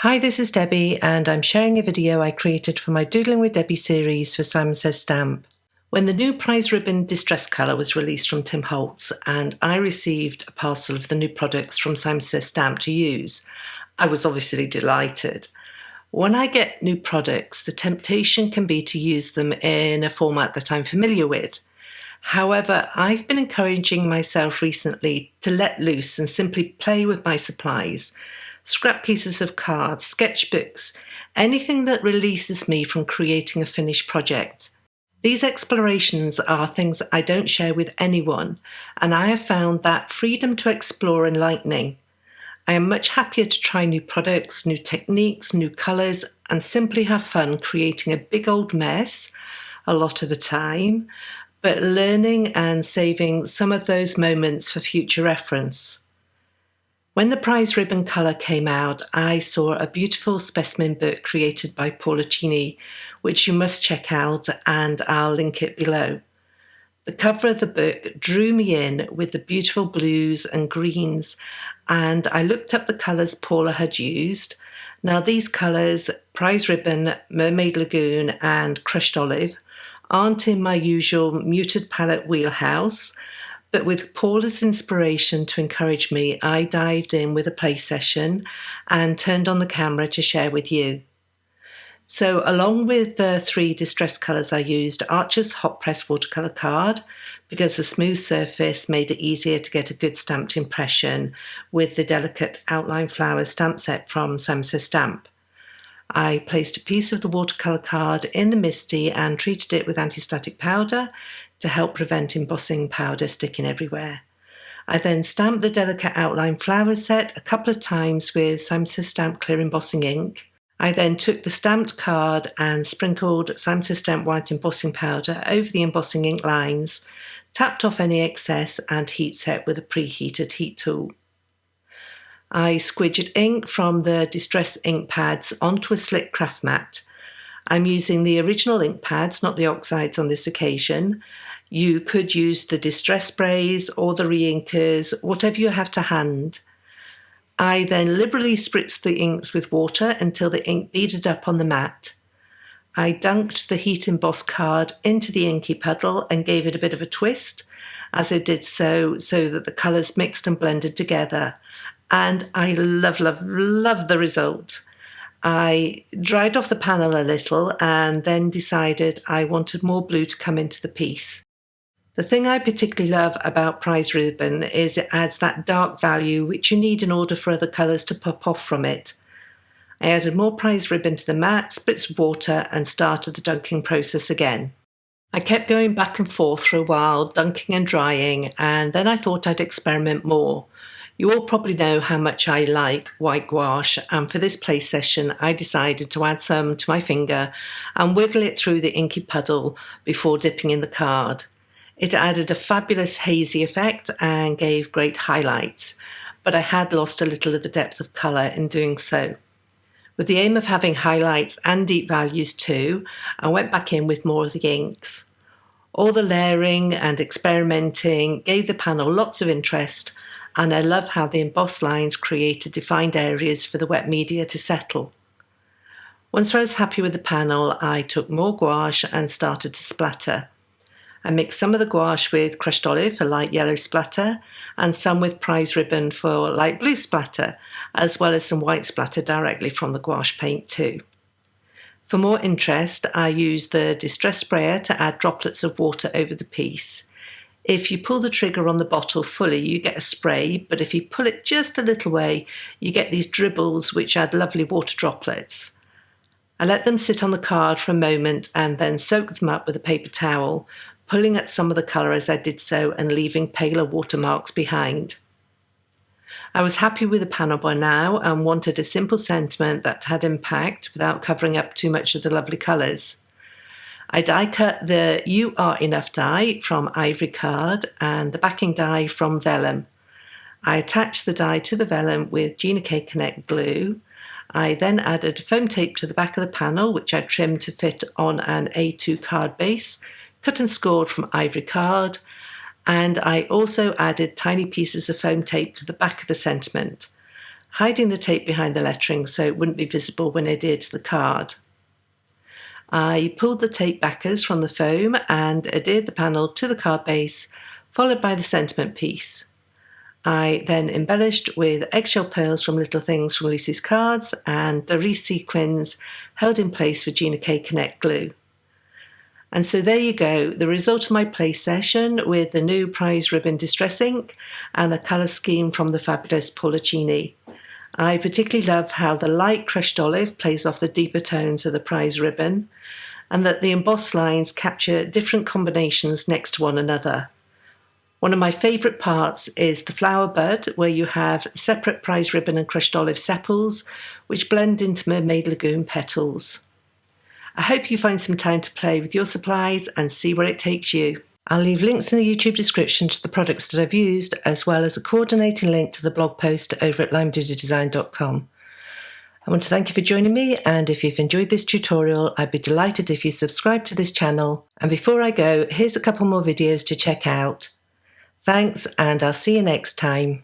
Hi, this is Debbie, and I'm sharing a video I created for my Doodling with Debbie series for Simon Says Stamp. When the new prize ribbon distress colour was released from Tim Holtz and I received a parcel of the new products from Simon Says Stamp to use, I was obviously delighted. When I get new products, the temptation can be to use them in a format that I'm familiar with. However, I've been encouraging myself recently to let loose and simply play with my supplies. Scrap pieces of cards, sketchbooks, anything that releases me from creating a finished project. These explorations are things I don't share with anyone, and I have found that freedom to explore enlightening. I am much happier to try new products, new techniques, new colours, and simply have fun creating a big old mess a lot of the time, but learning and saving some of those moments for future reference. When the prize ribbon colour came out, I saw a beautiful specimen book created by Paula Cini, which you must check out, and I'll link it below. The cover of the book drew me in with the beautiful blues and greens, and I looked up the colours Paula had used. Now these colours, prize ribbon, mermaid lagoon and crushed olive, aren't in my usual muted palette wheelhouse, but with Paula's inspiration to encourage me, I dived in with a play session and turned on the camera to share with you. So along with the 3 distress colours I used, Archer's hot pressed watercolour card, because the smooth surface made it easier to get a good stamped impression with the delicate outline flower stamp set from Simon Says Stamp. I placed a piece of the watercolour card in the misti and treated it with anti-static powder to help prevent embossing powder sticking everywhere. I then stamped the delicate outline flower set a couple of times with Simon Says Stamp clear embossing ink. I then took the stamped card and sprinkled Simon Says Stamp white embossing powder over the embossing ink lines, tapped off any excess and heat set with a preheated heat tool. I squidged ink from the distress ink pads onto a slick craft mat. I'm using the original ink pads, not the oxides on this occasion. You could use the distress sprays or the re-inkers, whatever you have to hand. I then liberally spritzed the inks with water until the ink beaded up on the mat. I dunked the heat embossed card into the inky puddle and gave it a bit of a twist as I did so that the colours mixed and blended together. And I love the result. I dried off the panel a little and then decided I wanted more blue to come into the piece. The thing I particularly love about prize ribbon is it adds that dark value which you need in order for other colours to pop off from it. I added more prize ribbon to the mat, spritzed water and started the dunking process again. I kept going back and forth for a while, dunking and drying, and then I thought I'd experiment more. You all probably know how much I like white gouache, and for this play session I decided to add some to my finger and wiggle it through the inky puddle before dipping in the card. It added a fabulous hazy effect and gave great highlights, but I had lost a little of the depth of colour in doing so. With the aim of having highlights and deep values too, I went back in with more of the inks. All the layering and experimenting gave the panel lots of interest, and I love how the embossed lines created defined areas for the wet media to settle. Once I was happy with the panel, I took more gouache and started to splatter. I mixed some of the gouache with crushed olive for light yellow splatter and some with prize ribbon for light blue splatter, as well as some white splatter directly from the gouache paint too. For more interest, I used the distress sprayer to add droplets of water over the piece. If you pull the trigger on the bottle fully, you get a spray, but if you pull it just a little way, you get these dribbles which add lovely water droplets. I let them sit on the card for a moment and then soaked them up with a paper towel, pulling at some of the colour as I did so and leaving paler watermarks behind. I was happy with the panel by now and wanted a simple sentiment that had impact without covering up too much of the lovely colours. I die cut the You Are Enough die from Ivory card and the backing die from VELLUM. I attached the die to the VELLUM with Gina K Connect glue. I then added foam tape to the back of the panel, which I trimmed to fit on an A2 card base, cut and scored from Ivory card, and I also added tiny pieces of foam tape to the back of the sentiment. hiding the tape behind the lettering so it wouldn't be visible when I adhered to the card. I pulled the tape backers from the foam and adhered the panel to the card base, followed by the sentiment piece. I then embellished with eggshell pearls from Little Things from Lucy's cards and Darice sequins held in place with Gina K Connect glue. And so there you go, the result of my play session with the new prize ribbon distress ink and a colour scheme from the fabulous Pollicini. I particularly love how the light crushed olive plays off the deeper tones of the prize ribbon, and that the embossed lines capture different combinations next to one another. One of my favourite parts is the flower bud, where you have separate prize ribbon and crushed olive sepals, which blend into Mermaid Lagoon petals. I hope you find some time to play with your supplies and see where it takes you. I'll leave links in the YouTube description to the products that I've used, as well as a coordinating link to the blog post over at limedoodledesign.com. I want to thank you for joining me, and if you've enjoyed this tutorial, I'd be delighted if you subscribe to this channel. And before I go, here's a couple more videos to check out. Thanks, and I'll see you next time.